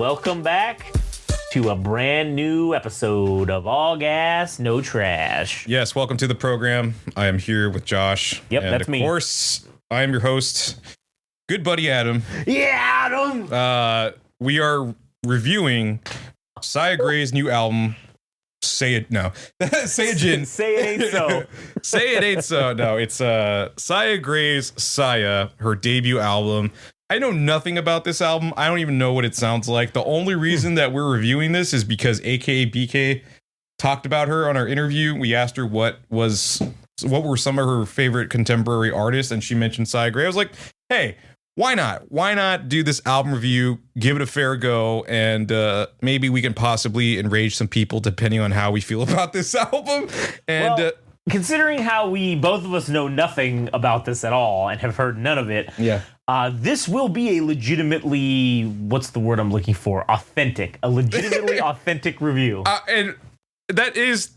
welcome back to a brand new episode of All Gas, No Trash. Yes, welcome to the program. I am here with Josh. Yep, and that's me. Of course, I am your host, good buddy Adam. Yeah, Adam! We are reviewing Saya Gray's new album, Say It No. Say It Jin. Say it ain't so. Say It Ain't So. No, it's Saya Gray's Saya, her debut album. I know nothing about this album. I don't even know what it sounds like. The only reason that we're reviewing this is because AKA BK talked about her on our interview. We asked her what were some of her favorite contemporary artists, and she mentioned Saya Gray. I was like, hey, why not? Why not do this album review, give it a fair go, and maybe we can possibly enrage some people depending on how we feel about this album. And Well, considering how we both of us know nothing about this at all and have heard none of it, yeah. This will be a legitimately, what's the word I'm looking for? Authentic. A legitimately authentic review. And that is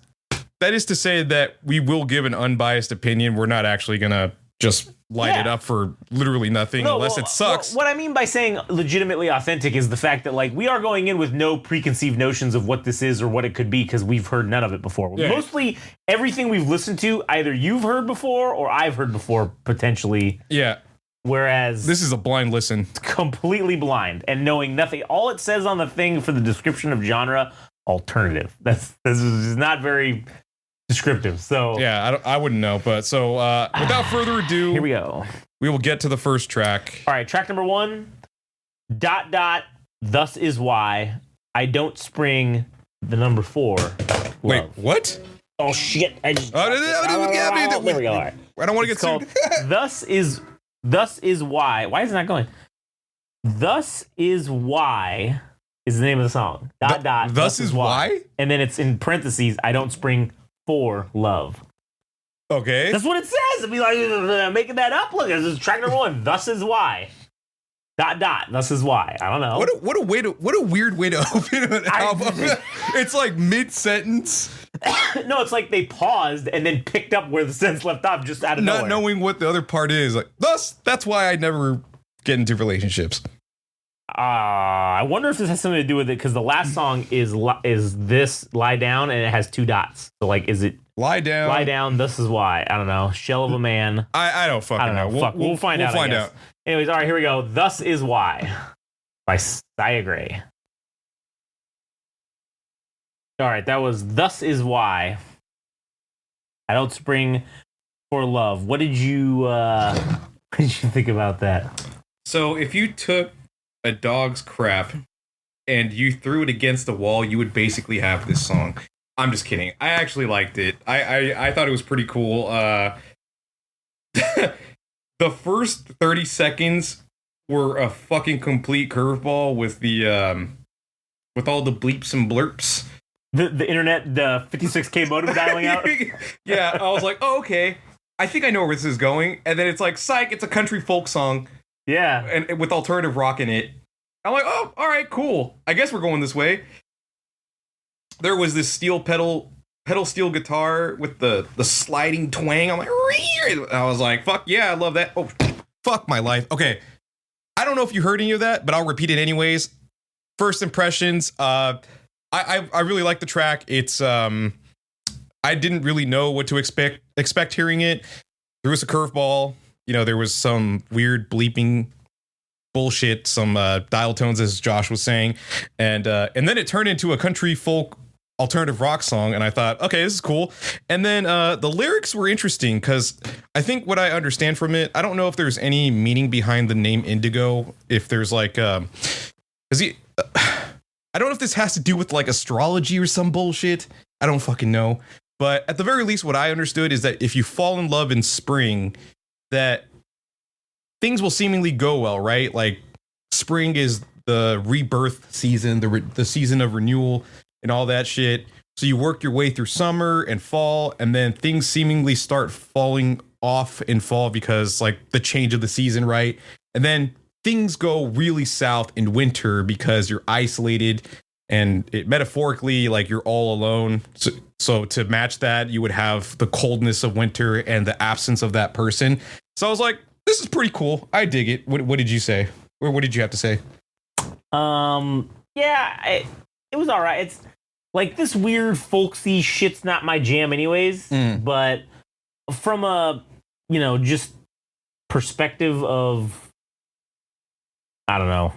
to say that we will give an unbiased opinion. We're not actually going to just light it up for literally nothing unless it sucks. What I mean by saying legitimately authentic is the fact that, like, we are going in with no preconceived notions of what this is or what it could be because we've heard none of it before. Yeah. Mostly everything we've listened to, either you've heard before or I've heard before, potentially. Yeah. Whereas This is a blind listen. completely blind and knowing nothing. All it says on the thing for the description of genre, alternative. This is not very descriptive. So Yeah, I wouldn't know. But so without further ado, here we go. we will get to the first track. All right, track number 1. ... Thus is why I don't spring the number 4. Wait, Love. what? Oh shit! I just There we go. All right. I don't want to get It's called sued. Thus is why. Why is it not going? Thus is why is the name of the song. ... Thus is why? And then it's in parentheses. I don't spring for love. Okay. That's what it says. It'd be like making that up. Look, this is track number 1. Thus is why. ... Thus is why. I don't know. What a weird way to open an album. It's like mid-sentence. No, it's like they paused and then picked up where the sentence left off just out of Not nowhere. knowing what the other part is. Like, that's why I never get into relationships. I wonder if this has something to do with it because the last song is this Lie Down and it has 2 dots. So like, is it Lie down. Lie Down? This is why. I don't know. Shell of a Man. I don't fucking I don't know. know. We'll find out. I guess. Anyways, all right, here we go. Thus is why by Saya Gray. All right, that was Thus is why I don't spring for love. What did you think about that? So if you took a dog's crap and you threw it against the wall, you would basically have this song. I'm just kidding. I actually liked it. I thought it was pretty cool. The first 30 seconds were a fucking complete curveball with the with all the bleeps and blurps. The internet, the 56K modem dialing out. Yeah, I was like, oh, okay. I think I know where this is going. And then it's like, psych, it's a country folk song. Yeah. And with alternative rock in it. I'm like, oh, all right, cool. I guess we're going this way. There was this steel pedal steel guitar with the sliding twang. I'm like, I was like, fuck yeah, I love that. Oh, fuck my life. Okay. I don't know if you heard any of that, but I'll repeat it anyways. First impressions, I really like the track. It's I didn't really know what to expect hearing it. There was a curveball. You know, there was some weird bleeping bullshit, some dial tones, as Josh was saying, and then it turned into a country folk alternative rock song, and I thought, okay, this is cool. And then the lyrics were interesting because I think what I understand from it, I don't know if there's any meaning behind the name Indigo. If there's like, I don't know if this has to do with like astrology or some bullshit. I don't fucking know. But at the very least, what I understood is that if you fall in love in spring, that things will seemingly go well, right? Like spring is the rebirth season, the season of renewal and all that shit. So you work your way through summer and fall, and then things seemingly start falling off in fall because like the change of the season, right? And then things go really south in winter because you're isolated and it metaphorically like you're all alone. So to match that, you would have the coldness of winter and the absence of that person. So I was like, this is pretty cool. I dig it. What did you say? Or what did you have to say? Yeah, it was all right. It's like this weird folksy shit's not my jam, anyways. But from a just perspective of I don't know,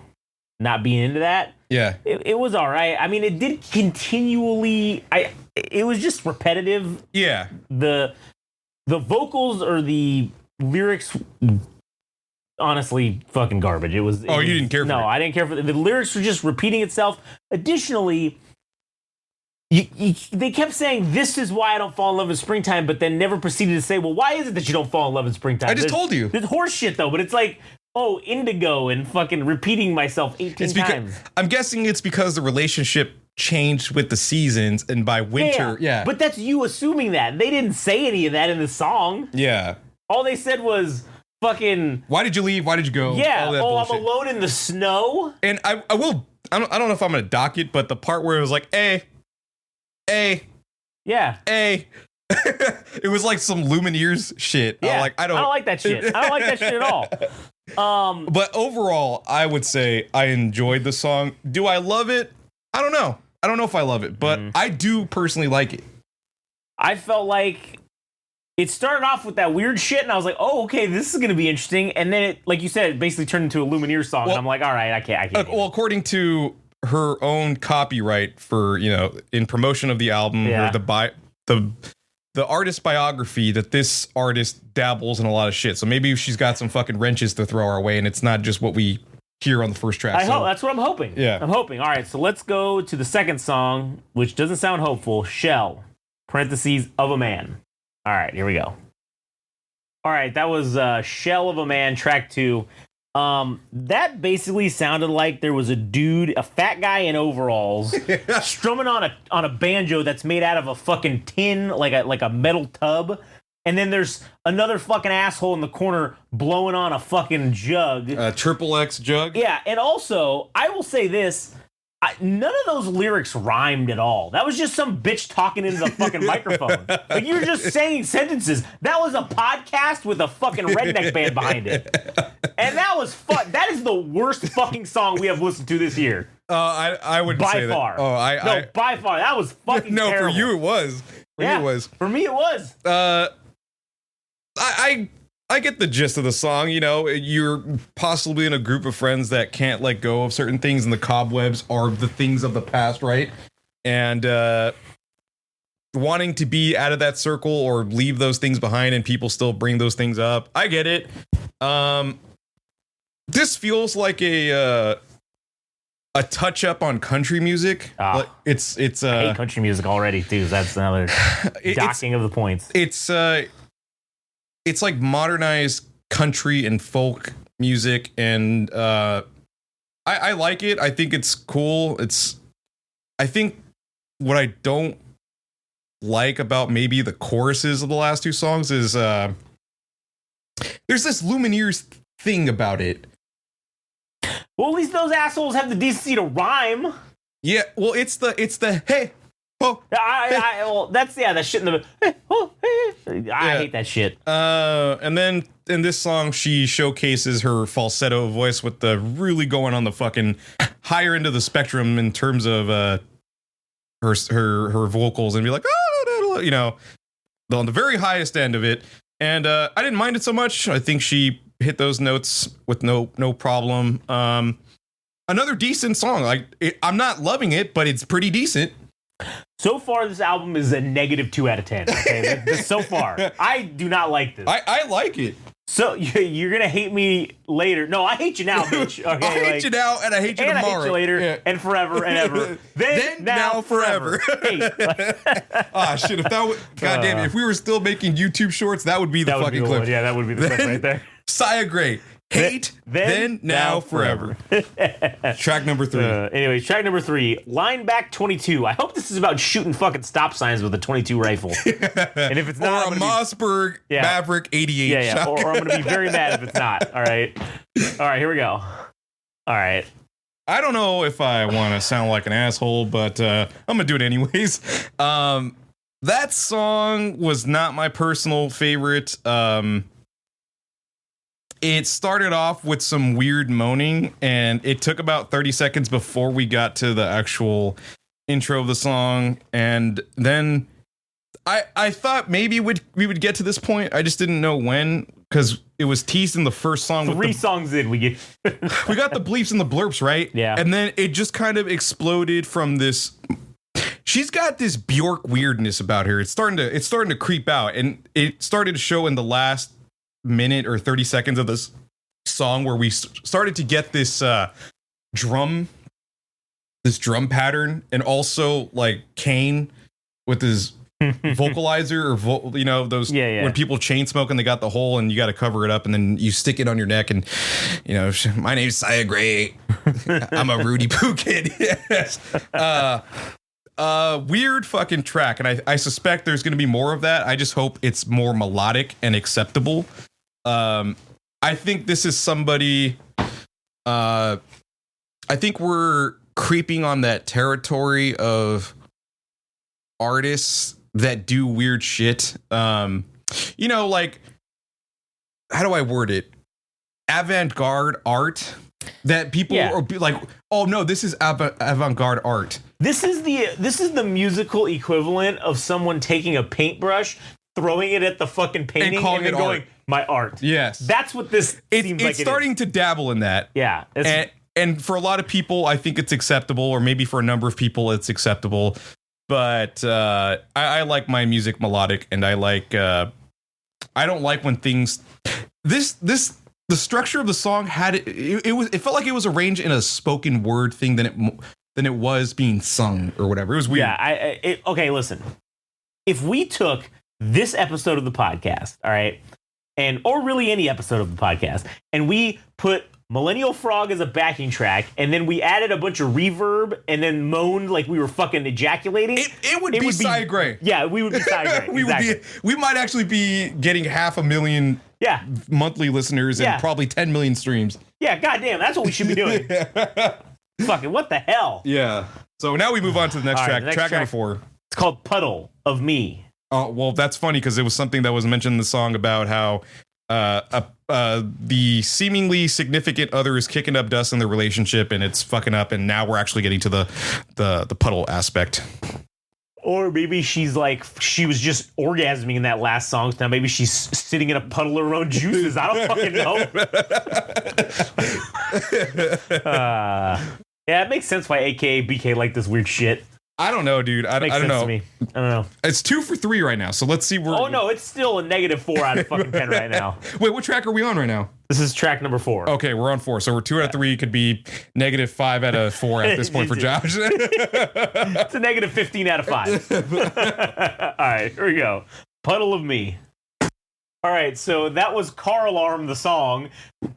not being into that. Yeah, it was all right. I mean, it did continually. It was just repetitive. Yeah, The vocals or the lyrics, honestly, fucking garbage. You didn't care for no, it? I didn't care for the lyrics were just repeating itself. Additionally, they kept saying, "This is why I don't fall in love in springtime," but then never proceeded to say, "Well, why is it that you don't fall in love in springtime?" I just told you. It's horse shit, though, but it's like, oh, indigo and fucking repeating myself 18 times. I'm guessing it's because the relationship changed with the seasons, and by winter, yeah. But that's you assuming that. They didn't say any of that in the song. Yeah. All they said was fucking, why did you leave? Why did you go? yeah, All that bullshit. I'm alone in the snow. And I don't know if I'm gonna dock it, but the part where it was like, Yeah. it was like some Lumineers shit. Yeah. I don't like that shit. I don't like that shit at all. But overall, I would say I enjoyed the song. Do I love it? I don't know. I don't know if I love it, but I do personally like it. I felt like it started off with that weird shit, and I was like, oh, okay, this is going to be interesting. And then it, like you said, it basically turned into a Lumineers song, and I'm like, all right, I can't. Well, according to her own copyright for, in promotion of the album, or the artist biography, that this artist dabbles in a lot of shit. So maybe she's got some fucking wrenches to throw our way, and it's not just what we hear on the first track. I hope that's what I'm hoping. Yeah. I'm hoping. All right, so let's go to the second song, which doesn't sound hopeful. Shell, parentheses, of a man. All right, here we go. All right, that was Shell of a Man, track 2. That basically sounded like there was a dude, a fat guy in overalls, strumming on a banjo that's made out of a fucking tin, like a metal tub. And then there's another fucking asshole in the corner blowing on a fucking jug. Triple X jug. Yeah, and also, I will say this. None of those lyrics rhymed at all. That was just some bitch talking into the fucking microphone. Like, you were just saying sentences. That was a podcast with a fucking redneck band behind it. And that was fun. That is the worst fucking song we have listened to this year. I wouldn't by say far. that. No, by far. That was fucking no, terrible. for you it was. For you it was. For me it was. I get the gist of the song. You're possibly in a group of friends that can't let go of certain things, and the cobwebs are the things of the past, right? And wanting to be out of that circle or leave those things behind, and people still bring those things up. I get it. This feels like a touch up on country music. It's I hate country music already too. That's another docking of the points. It's like modernized country and folk music, and I like it. I think it's cool. I think what I don't like about maybe the choruses of the last 2 songs is there's this Lumineers thing about it. Well, at least those assholes have the decency to rhyme. Yeah, well, it's the hey. Oh, well, that's that shit in the. I hate that shit. And then in this song, she showcases her falsetto voice with the really going on the fucking higher end of the spectrum in terms of her vocals, and be like, on the very highest end of it. And I didn't mind it so much. I think she hit those notes with no problem. Another decent song. I'm not loving it, but it's pretty decent. So far, this album is a -2 out of 10. Okay, so far, I do not like this. I like it. So you're gonna hate me later. No, I hate you now, bitch. Okay, I hate you now, and I hate you and tomorrow. I hate you later, and forever and ever. Then now, forever. Hey. Shit! If that would, goddamn it, if we were still making YouTube shorts, that would be the fucking clip. Yeah, that would be the clip right there. Sia Gray. Hate, then, now, forever. Track number 3. Anyways, track number 3, Line Back 22. I hope this is about shooting fucking stop signs with a 22 rifle. And if it's not, or a Mossberg Maverick 88 yeah. Or I'm going to be very mad if it's not. All right, here we go. All right. I don't know if I want to sound like an asshole, but I'm going to do it anyways. That song was not my personal favorite. it started off with some weird moaning, and it took about 30 seconds before we got to the actual intro of the song. And then I thought maybe we would get to this point. I just didn't know when, because it was teased in the first song. Three songs in, we got the bleeps and the blurps, right? Yeah. And then it just kind of exploded from this. She's got this Bjork weirdness about her. It's starting to creep out, and it started to show in the last minute or 30 seconds of this song, where we started to get this drum pattern, and also like Kane with his vocalizer or those when people chain smoke and they got the hole and you got to cover it up and then you stick it on your neck, and my name's Saya Gray. I'm a Rudy Poo kid. Yes. Weird fucking track, and I suspect there's going to be more of that. I just hope it's more melodic and acceptable. I think this is somebody. I think we're creeping on that territory of artists that do weird shit. Like, how do I word it? Avant-garde art that people are like, oh no, this is avant-garde art. This is the musical equivalent of someone taking a paintbrush, throwing it at the fucking painting, and then going, my art. Yes. That's what this seems like. It's starting to dabble in that. Yeah. And for a lot of people, I think it's acceptable, or maybe for a number of people, it's acceptable. But I like my music melodic, and I don't like when things. The structure of the song it felt like it was arranged in a spoken word thing than it was being sung or whatever. It was weird. Yeah. Okay. Listen, if we took this episode of the podcast, all right, or really any episode of the podcast, and we put Millennial Frog as a backing track, and then we added a bunch of reverb and then moaned like we were fucking ejaculating, it would be Saya Gray. Yeah, we would be Saya Gray. We might actually be getting 500,000 monthly listeners and probably 10 million streams. Yeah, goddamn, that's what we should be doing. Fucking what the hell? Yeah. So now we move on to the next track. Track number 4. It's called Puddle of Me. Oh, well, that's funny because it was something that was mentioned in the song about how the seemingly significant other is kicking up dust in the relationship and it's fucking up, and now we're actually getting to the puddle aspect. Or maybe she's like, she was just orgasming in that last song. Now maybe she's sitting in a puddle of her own juices. I don't fucking know. Yeah, it makes sense why AKA BK like this weird shit. I don't know, dude. I don't know. To me. I don't know. It's 2 for 3 right now, so let's see where. Oh no, it's still a -4 out of fucking 10 right now. Wait, what track are we on right now? This is track number 4. Okay, we're on 4, so we're 2 out of 3. Could be -5 out of 4 at this point for Josh. It's a -15 out of 5. All right, here we go. Puddle of Me. All right, so that was Car Alarm, the song.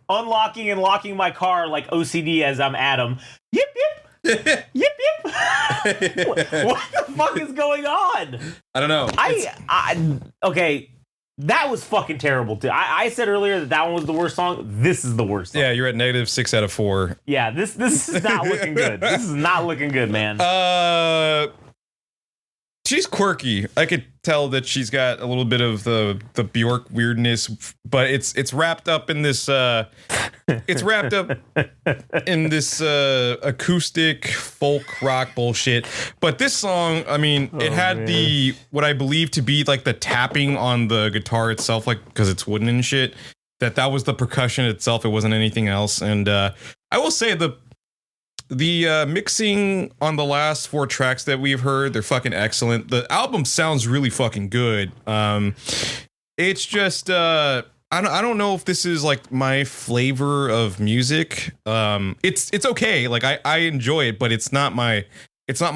Unlocking and locking my car like OCD as I'm Adam. Yip, yip. Yip, yip. What the fuck is going on? I don't know. Okay, that was fucking terrible too. I said earlier that one was the worst song. This is the worst song. Yeah, you're at -6 out of 4. Yeah, this is not looking good. This is not looking good, man. She's quirky. I could tell that she's got a little bit of the Bjork weirdness, but it's wrapped up in this acoustic folk rock bullshit. But this song, I mean, it had what I believe to be like the tapping on the guitar itself, like because it's wooden and shit. That was the percussion itself. It wasn't anything else. And I will say the mixing on the last 4 tracks that we've heard, they're fucking excellent. The album sounds really fucking good. It's just I don't know if this is like my flavor of music. It's okay. Like I enjoy it, but it's not my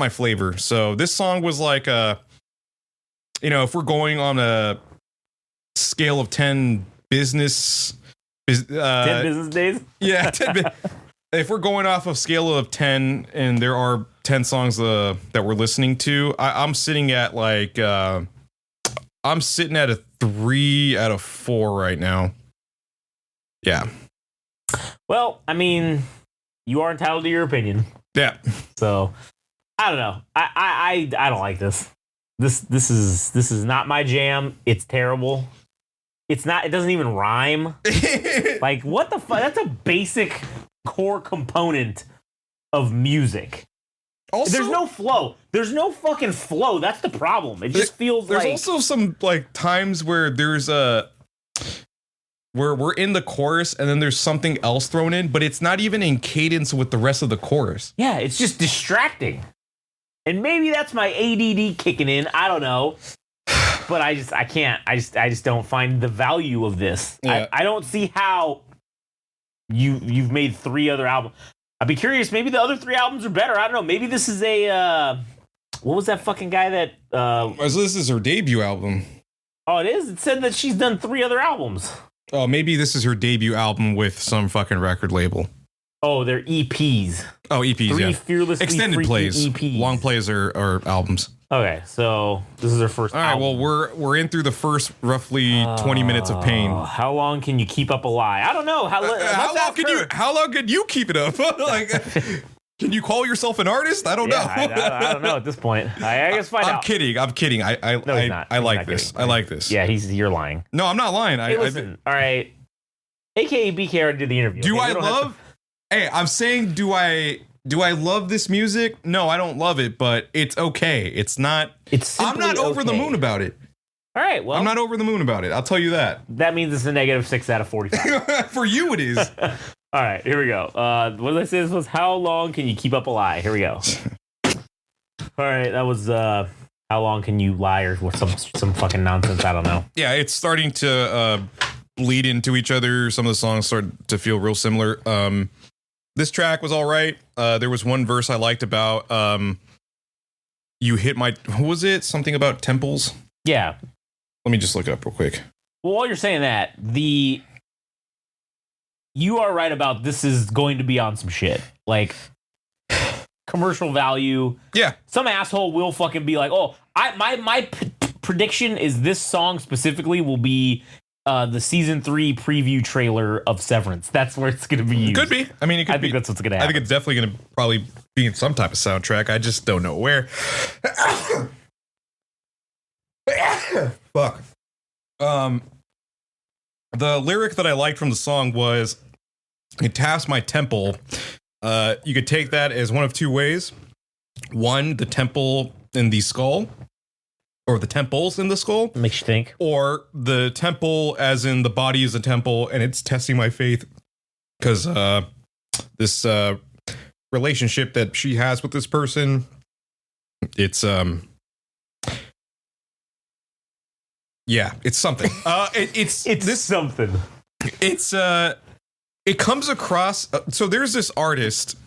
flavor. So this song was like if we're going on a scale of 10 business 10 business days? Yeah, 10 if we're going off a scale of 10 and there are 10 songs that we're listening to, I'm sitting at like I'm sitting at a 3 out of 4 right now. Yeah. Well, I mean, you are entitled to your opinion. Yeah. So I don't know. I don't like this. This is not my jam. It's terrible. It doesn't even rhyme. Like, what the fuck? That's a basic core component of music. Also, There's no flow. There's no fucking flow. That's the problem. It just feels there's like... also some like times where where we're in the chorus and then there's something else thrown in, but it's not even in cadence with the rest of the chorus. Yeah, it's just distracting. And maybe that's my ADD kicking in. I don't know. But I just don't find the value of this. Yeah. I don't see how you've made 3 other albums. I'd be curious, maybe the other 3 albums are better. I don't know. Maybe this is a what was that fucking guy that So this is her debut album. Oh, it is? It said that she's done 3 other albums. Oh, maybe this is her debut album with some fucking record label. Oh, they're EPs. Oh, EPs, 3 yeah. fearlessly Extended freaky plays. EPs. Long plays are albums. Okay, so this is her first All right, album. well, we're in through the first roughly 20 minutes of pain. How long can you keep up a lie? I don't know. How How long can you keep it up? Like, can you call yourself an artist? I don't know. I don't know at this point. I guess find out. I'm kidding. No, he's not. I He's like not this. kidding. I like this. Yeah, you're lying. No, I'm not lying. Hey, listen. All right. AKA BK already did the interview. Do okay? I love? Hey, I'm saying, do I love this music? No, I don't love it, but it's okay. It's not. I'm not over the moon about it. All right. Well, I'm not over the moon about it. I'll tell you that. That means it's a -6 out of 45. For you, it is. All right. Here we go. What did I say? This was how long can you keep up a lie? Here we go. All right. That was how long can you lie or some fucking nonsense? I don't know. Yeah, it's starting to bleed into each other. Some of the songs start to feel real similar. This track was all right. There was one verse I liked about you hit my, what was it? Something about temples? Yeah. Let me just look it up real quick. Well, while you're saying that, you are right about this is going to be on some shit. Like commercial value. Yeah. Some asshole will fucking be like, oh, my prediction is this song specifically will be the season 3 preview trailer of Severance. That's where it's going to be used. Could be. I mean, it could I think that's what's going to I happen. think it's definitely going to probably be in some type of soundtrack. I just don't know where. Fuck. The lyric that I liked from the song was, "It taps my temple." You could take that as one of 2 ways. One, the temple in the skull, or the temples in the skull. Makes you think. Or the temple as in the body is a temple, and it's testing my faith because this relationship that she has with this person, it's yeah, it's something. It's It's something. it's it comes across. So there's this artist.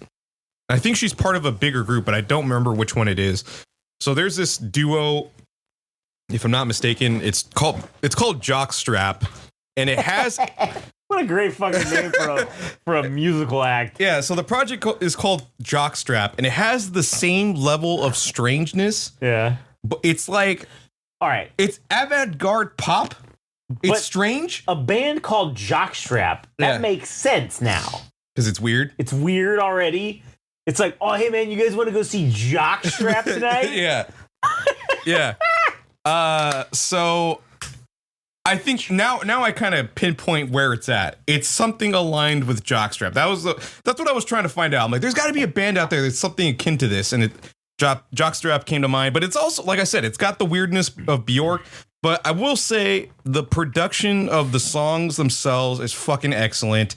I think she's part of a bigger group, but I don't remember which one it is. So there's this duo. If I'm not mistaken, it's called Jockstrap, and it has What a great fucking name for a musical act. yeah. So the project is called Jockstrap, and it has the same level of strangeness, Yeah. but it's like All right. it's avant-garde pop. It's But- strange A band called Jockstrap. That Yeah. makes sense now. because it's weird. It's weird already. It's like, oh, hey, man, you guys want to go see Jockstrap tonight? Yeah, yeah. So I think now I kind of pinpoint where it's at. It's something aligned with Jockstrap. That's what I was trying to find out. I'm like, there's got to be a band out there that's something akin to this, and Jockstrap came to mind. But it's also, like I said, it's got the weirdness of Bjork. But I will say the production of the songs themselves is fucking excellent.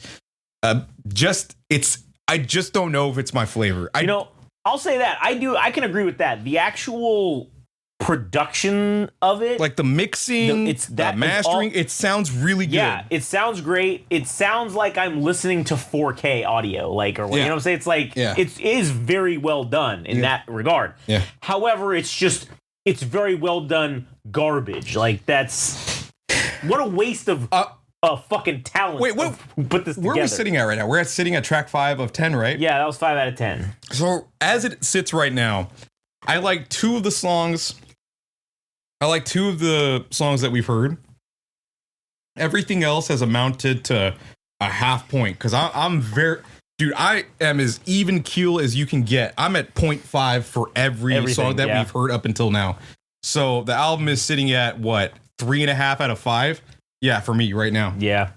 I just don't know if it's my flavor. I'll say that. I can agree with that. The actual production of it, like the mixing, it's that the mastering. It sounds really good. yeah, it sounds great. It sounds like I'm listening to 4K audio, like, or what, you know what I'm saying? It's like, it is very well done in that regard. Yeah. However, it's very well done garbage. Like, that's, what a waste of fucking talent. Wait, what? Who put this together. Where are we sitting at right now? We're sitting at track 5 of 10, right? Yeah, that was 5 out of 10. So as it sits right now, I like 2 of the songs. I like 2 of the songs that we've heard. Everything else has amounted to a half point because I'm very, dude. I am as even keel as you can get. I'm at 0.5 for every song that we've heard up until now. So the album is sitting at what, 3.5 out of 5. Yeah, for me right now. Yeah.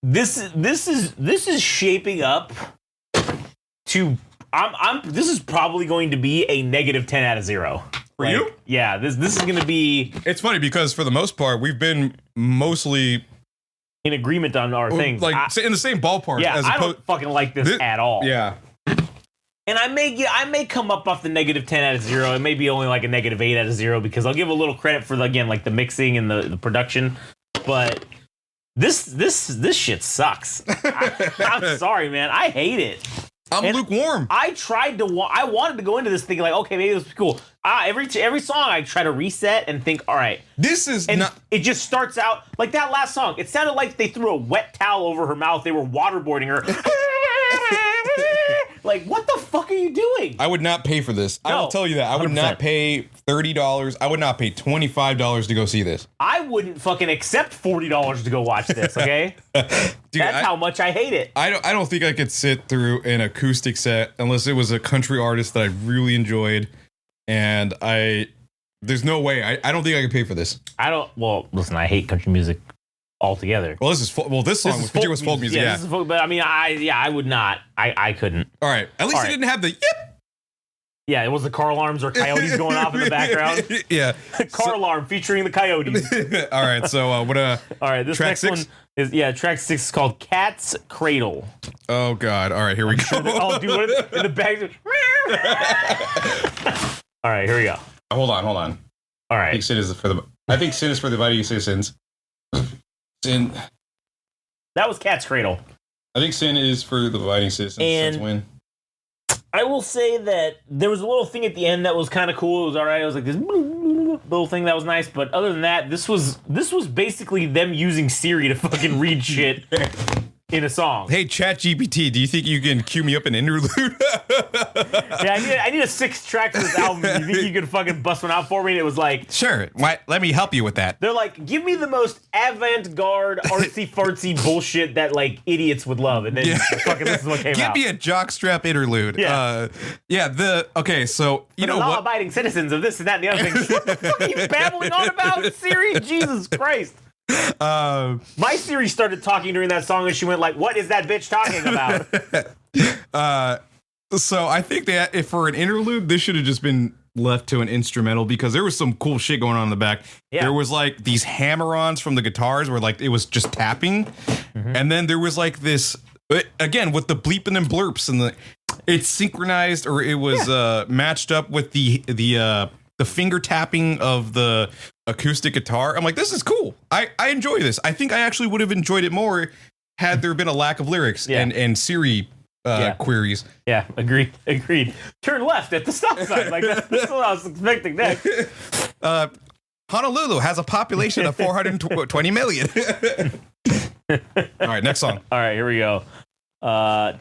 This is shaping up to this is probably going to be a negative 10 out of 0. For you? Yeah, this is going to be. It's funny because for the most part, we've been mostly in agreement on our things. Like in the same ballpark. Yeah, I don't fucking like this at all. Yeah. And I may come up off the negative 10 out of 0. It may be only like a negative 8 out of 0 because I'll give a little credit for like the mixing and the production. But this shit sucks. I'm sorry, man. I hate it. I'm lukewarm. I wanted to go into this thinking like, okay, maybe this is cool. Every song I try to reset and think, all right, it just starts out like that last song. It sounded like they threw a wet towel over her mouth. They were waterboarding her. Like, what the fuck are you doing? I would not pay for this. No, I will tell you that. I would 100%. Not pay $30. I would not pay $25 to go see this. I wouldn't fucking accept $40 to go watch this, okay? Dude, that's how much I hate it. I don't think I could sit through an acoustic set unless it was a country artist that I really enjoyed. And there's no way. I don't think I could pay for this. Well, listen, I hate country music altogether. Well, this song was folk music. Yeah, this is folk, but I mean, I would not. I couldn't. All right, at least it didn't have the yip. Yeah, it was the car alarms or coyotes going off in the background. Yeah, car alarm featuring the coyotes. All right, so what? All right, this next one is track 6 is called Cat's Cradle. Oh God! All right, here we go. Oh, dude, in the back. All right, here we go. Hold on. All right, I think sin is for the abiding citizens. Sin. That was Cat's Cradle. I think sin is for the abiding citizens. And win. I will say that there was a little thing at the end that was kind of cool. It was all right. It was like this little thing that was nice. But other than that, this was basically them using Siri to fucking read shit in a song. Hey, ChatGPT, do you think you can cue me up an interlude? Yeah, I need a 6th track for this album. You think you could fucking bust one out for me? And it was like, sure. Let me help you with that. They're like, give me the most avant-garde, artsy-fartsy bullshit that like idiots would love, and then fucking this is what came out. Give me a jockstrap interlude. Yeah. Okay. So you know what? Law-abiding citizens of this and that and the other thing. What the fuck are you babbling on about, Siri? Jesus Christ. My Siri started talking during that song and she went like, what is that bitch talking about? So I think that if for an interlude, this should have just been left to an instrumental because there was some cool shit going on in the back. Yeah. There was like these hammer-ons from the guitars where like it was just tapping. Mm-hmm. And then there was like this, again, with the bleeping and blurps and it's synchronized or it was matched up with the finger tapping of the acoustic guitar. I'm like, this is cool. I enjoy this. I think I actually would have enjoyed it more had there been a lack of lyrics and Siri queries. Yeah, agreed. Turn left at the stop sign. Like that's what I was expecting next. Honolulu has a population of 420 million. All right, next song. All right, here we go.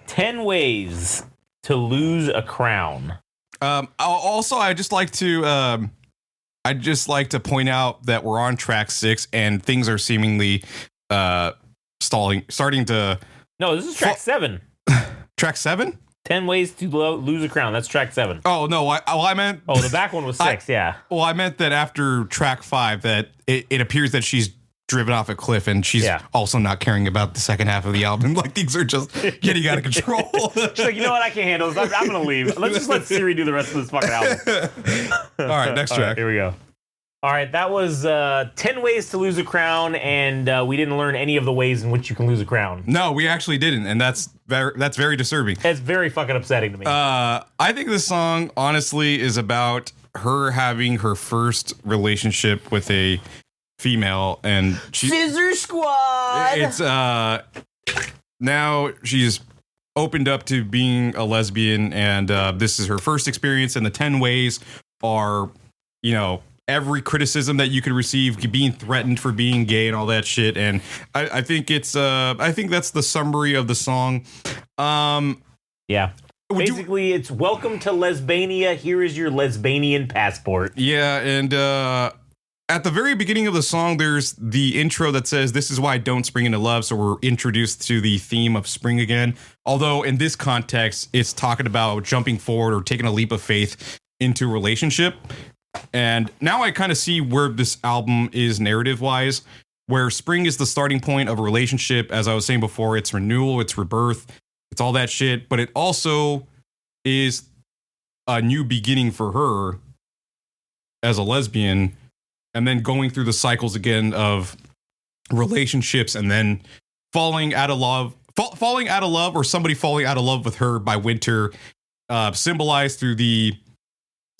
10 Ways to Lose a Crown. Also, I just like to point out that we're on track 6 and things are seemingly starting to. No, this is track 7. Track 7? 10 Ways to Lose a Crown. That's track 7. Oh no, I meant. Oh, the back one was 6. Yeah. Well, I meant that after track 5, that it appears that she's driven off a cliff and she's also not caring about the second half of the album. Like things are just getting out of control. She's like, you know what? I can't handle this. I'm gonna leave. Let's just let Siri do the rest of this fucking album. All right, next track. Right, here we go. All right, that was 10 Ways to Lose a Crown, and we didn't learn any of the ways in which you can lose a crown. No, we actually didn't, and that's very disturbing. It's very fucking upsetting to me. I think this song, honestly, is about her having her first relationship with a female, and Scissor Squad! It's, now she's opened up to being a lesbian, and this is her first experience, and the 10 ways are, every criticism that you could receive, being threatened for being gay and all that shit. And I think that's the summary of the song. Yeah. Basically, it's welcome to Lesbania. Here is your Lesbanian passport. Yeah. And at the very beginning of the song, there's the intro that says, "This is why don't spring into love." So we're introduced to the theme of spring again. Although in this context, it's talking about jumping forward or taking a leap of faith into a relationship. And now I kind of see where this album is narrative wise, where spring is the starting point of a relationship. As I was saying before, it's renewal, it's rebirth, it's all that shit. But it also is a new beginning for her as a lesbian, and then going through the cycles again of relationships and then falling out of love, or somebody falling out of love with her by winter, symbolized through the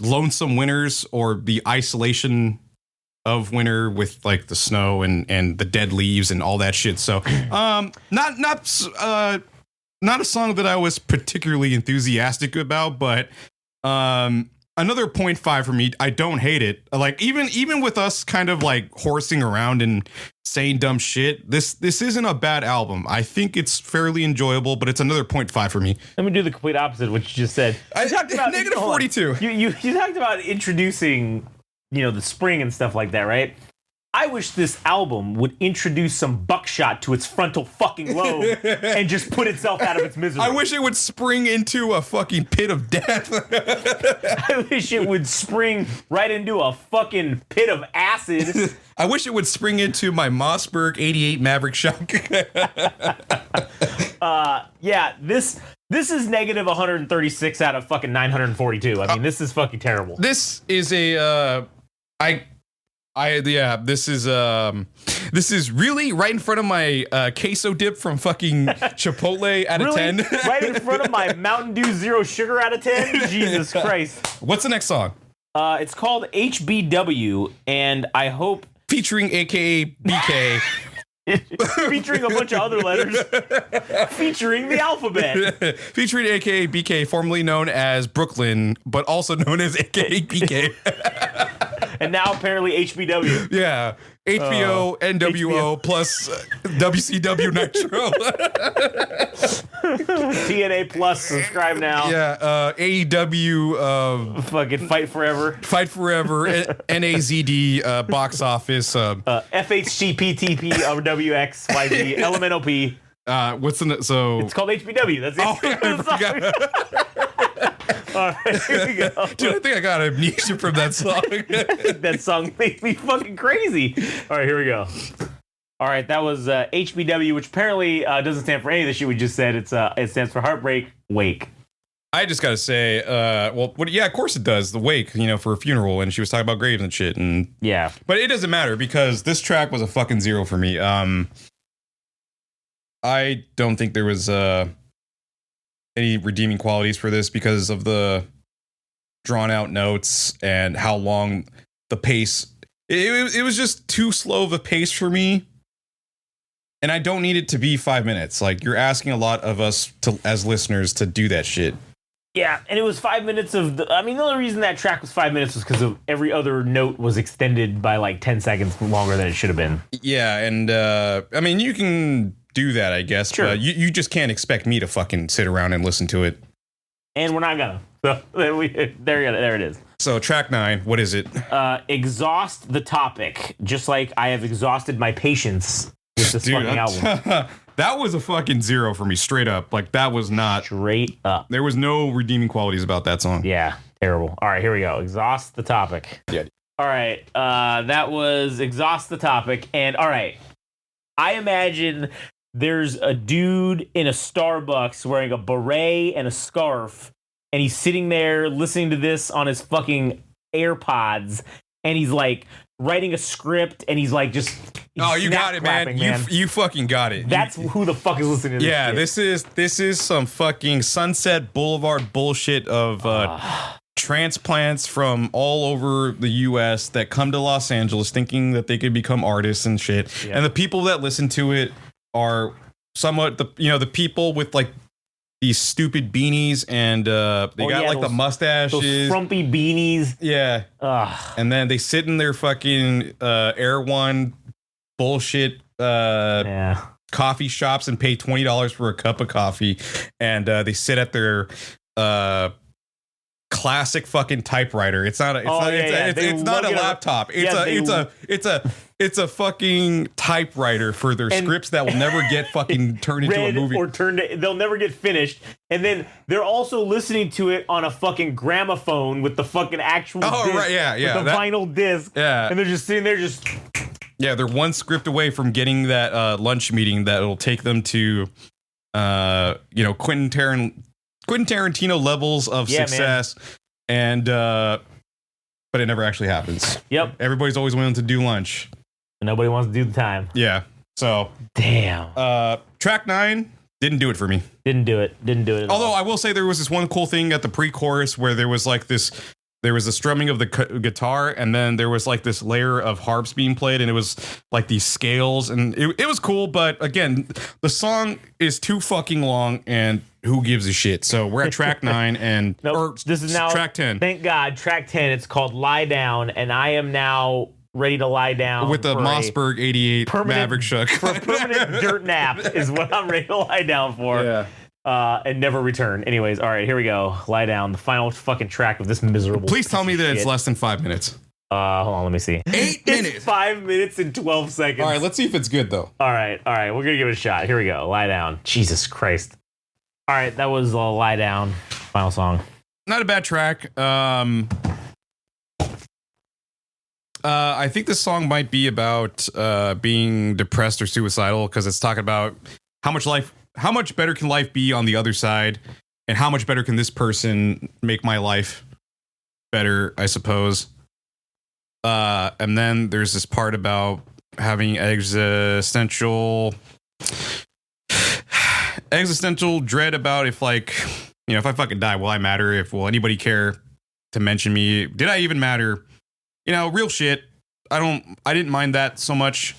lonesome winters or the isolation of winter with like the snow and the dead leaves and all that shit. So not a song that I was particularly enthusiastic about, but another 0.5 for me. I don't hate it. Like even with us kind of like horsing around and saying dumb shit, this isn't a bad album. I think it's fairly enjoyable, but it's another 0.5 for me. Let me do the complete opposite of what you just said. I talked about negative 42. You talked about introducing, the spring and stuff like that, right? I wish this album would introduce some buckshot to its frontal fucking lobe and just put itself out of its misery. I wish it would spring into a fucking pit of death. I wish it would spring right into a fucking pit of acid. I wish it would spring into my Mossberg 88 Maverick Shock. Yeah, this is negative 136 out of fucking 942. I mean, this is fucking terrible. This is this is really right in front of my queso dip from fucking Chipotle out of 10. Right in front of my Mountain Dew Zero Sugar out of 10? Jesus Christ. What's the next song? It's called HBW, and I hope... Featuring AKA BK. Featuring a bunch of other letters. Featuring the alphabet. Featuring AKA BK, formerly known as Brooklyn, but also known as AKA BK. And now apparently HBW. Yeah. HBO, NWO, plus WCW Nitro. TNA Plus, subscribe now. Yeah, AEW. Fucking Fight Forever. Fight Forever, NAZD, box office. FHCPTP, WX, 5G, Elemental P. What's the... So... It's called HBW. That's it. All right, here we go. Dude, I think I got amnesia from that song. That song makes me fucking crazy. All right, here we go. All right, that was HBW, which apparently doesn't stand for any of the shit we just said. It stands for Heartbreak Wake. I just gotta say, yeah, of course it does. The wake, for a funeral, and she was talking about graves and shit, and yeah. But it doesn't matter because this track was a fucking 0 for me. I don't think there was any redeeming qualities for this because of the drawn out notes and how long the pace. It was just too slow of a pace for me. And I don't need it to be 5 minutes. Like, you're asking a lot of us as listeners to do that shit. Yeah, and it was 5 minutes of the only reason that track was 5 minutes was because of every other note was extended by like 10 seconds longer than it should have been. Yeah, and you can do that, I guess. Sure. But you just can't expect me to fucking sit around and listen to it. And we're not gonna. So there it is. So track 9, what is it? Exhaust the topic, just like I have exhausted my patience with this fucking album. That was a fucking 0 for me, straight up. Like, that was not... Straight up. There was no redeeming qualities about that song. Yeah, terrible. All right, here we go. Exhaust the topic. Yeah. All right, that was Exhaust the Topic. And all right, I imagine there's a dude in a Starbucks wearing a beret and a scarf, and he's sitting there listening to this on his fucking AirPods, and he's like writing a script, and he's like just... Oh, you got it, man. You fucking got it. That's who the fuck is listening to this shit. This is some fucking Sunset Boulevard bullshit of transplants from all over the U.S. that come to Los Angeles thinking that they could become artists and shit. Yeah. And the people that listen to it are somewhat the people with like these stupid beanies and they got like the mustaches, those frumpy beanies. Yeah. And then they sit in their fucking Air One bullshit coffee shops and pay $20 for a cup of coffee, and they sit at their classic fucking typewriter. It's not a laptop. It's a fucking typewriter for their scripts that will never get fucking turned into a movie. They'll never get finished. And then they're also listening to it on a fucking gramophone with the fucking actual disc, right, yeah. with the vinyl disc. Yeah. And they're just sitting there just... Yeah, they're one script away from getting that lunch meeting that'll take them to, Quentin Tarantino levels of success, man. But it never actually happens. Yep. Everybody's always willing to do lunch. Nobody wants to do the time. Yeah. So. Damn. Track 9 didn't do it for me. Didn't do it at Although all. I will say there was this one cool thing at the pre-chorus where there was like this. There was the strumming of the guitar, and then there was like this layer of harps being played, and it was like these scales, and it was cool. But again, the song is too fucking long, and who gives a shit? So we're at track 9, and this is now track 10. Thank God, track 10. It's called "Lie Down," and I am now ready to lie down with the Mossberg 88 Maverick Shuck for a permanent dirt nap is what I'm ready to lie down for. Yeah. And never return. Anyways, all right, here we go. Lie down. The final fucking track of this miserable. Please tell me that shit. It's less than 5 minutes. Hold on, let me see. 8 minutes. 5 minutes and 12 seconds. All right, let's see if it's good though. All right, we're gonna give it a shot. Here we go. Lie down. Jesus Christ. All right, that was Lie Down. Final song. Not a bad track. I think this song might be about being depressed or suicidal because it's talking about how much better can life be on the other side, and how much better can this person make my life better, I suppose. And then there's this part about having existential dread about if if I fucking die, will I matter? Will anybody care to mention me? Did I even matter? Real shit. I didn't mind that so much.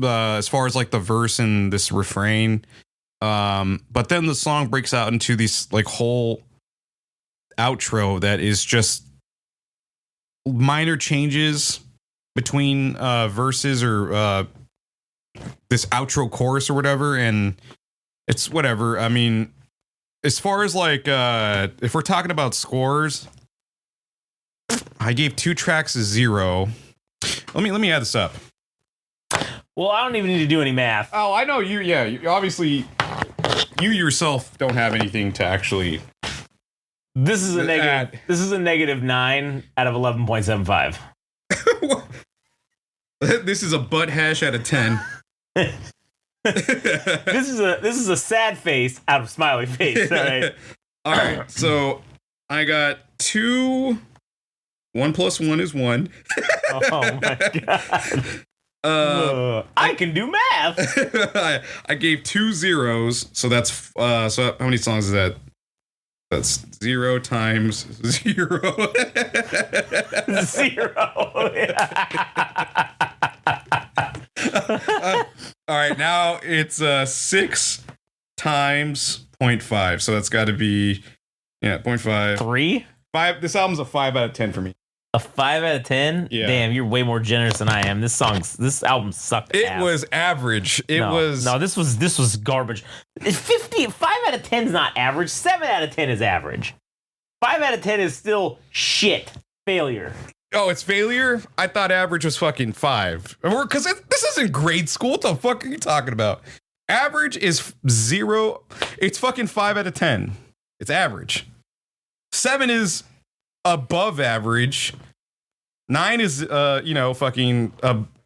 As far as like the verse and this refrain, but then the song breaks out into this like whole outro that is just minor changes between verses or this outro chorus or whatever, and it's whatever. I mean, as far as like if we're talking about scores, I gave 2 tracks a 0. Let me add this up. Well, I don't even need to do any math. Oh, I know you. Yeah, you yourself don't have anything to actually. This is a negative. This is a -9 out of 11.75. This is a butt hash out of 10. This is a sad face out of smiley face. All right. All right. So I got 2. 1 + 1 is 1. Oh my god. I can do math. I gave 2 zeros, so that's so how many songs is that? That's 0 times 0. 0. All right, now it's 6 times 0.5, so that's got to be 0.5. 3. 5. This album's a 5 out of 10 for me. A 5 out of 10? Yeah. Damn, you're way more generous than I am. This album sucked. It was average. This was garbage. 5 out of 10 is not average. 7 out of 10 is average. 5 out of 10 is still shit. Failure. Oh, it's failure? I thought average was fucking 5. Because this isn't grade school. What the fuck are you talking about? Average is 0. It's fucking 5 out of 10. It's average. 7 is above average. 9 is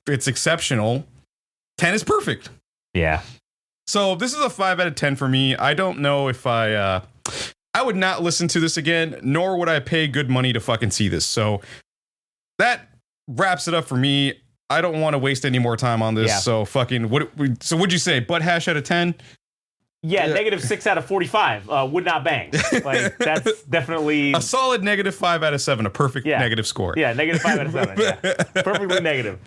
it's exceptional. 10 is perfect. Yeah. So this is a 5 out of 10 for me. I don't know if I would not listen to this again, nor would I pay good money to fucking see this. So that wraps it up for me. I don't want to waste any more time on this. Yeah. So fucking what'd you say? Butt hash out of 10? Yeah, -6 out of 45. Would not bang. Like that's definitely a solid -5 out of 7. A perfect negative score. Yeah, -5 out of 7. Yeah. Perfectly negative.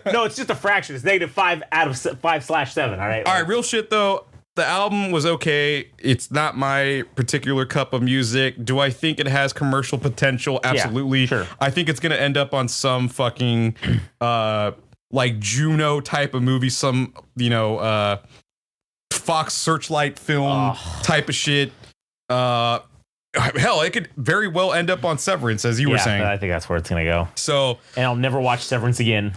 No, it's just a fraction. It's -5 out of 5/7. All right. All right. Real shit though. The album was okay. It's not my particular cup of music. Do I think it has commercial potential? Absolutely. Yeah, sure. I think it's gonna end up on some fucking like Juno type of movie. Some Fox Searchlight film type of shit. hell, it could very well end up on Severance, as you were saying. I think that's where it's gonna go. So, and I'll never watch Severance again.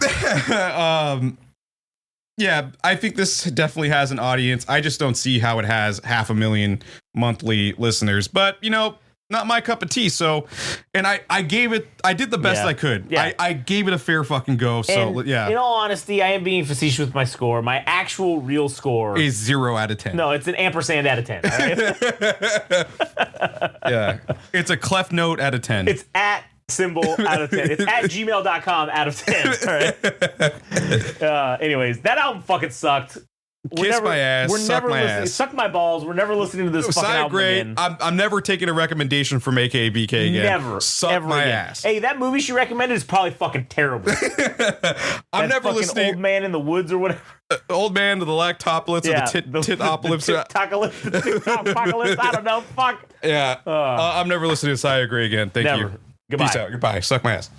Yeah, I think this definitely has an audience. I just don't see how it has 500,000 monthly listeners. But, you know, not my cup of tea. So, and I did the best I could. Yeah. I gave it a fair fucking go. So, and yeah. In all honesty, I am being facetious with my score. My actual real score is 0 out of 10. No, it's an ampersand out of 10. All right? Yeah. It's a clef note out of 10. It's at symbol out of 10. It's at gmail.com out of 10. All right. Anyways, that album fucking sucked. Kiss my ass. Suck my ass. Suck my balls. We're never listening to this fucking album again. I'm never taking a recommendation from AKBK again. Never. Suck ever my again. ass. Hey, that movie she recommended is probably fucking terrible. I'm never listening. Old Man in the Woods or whatever. Old Man to the Lactopolis or the Titopolis. The TikTokalypse. I don't know. Fuck. Yeah. I'm never listening to Saya Gray again. Thank you. Goodbye. Peace out. Goodbye. Suck my ass.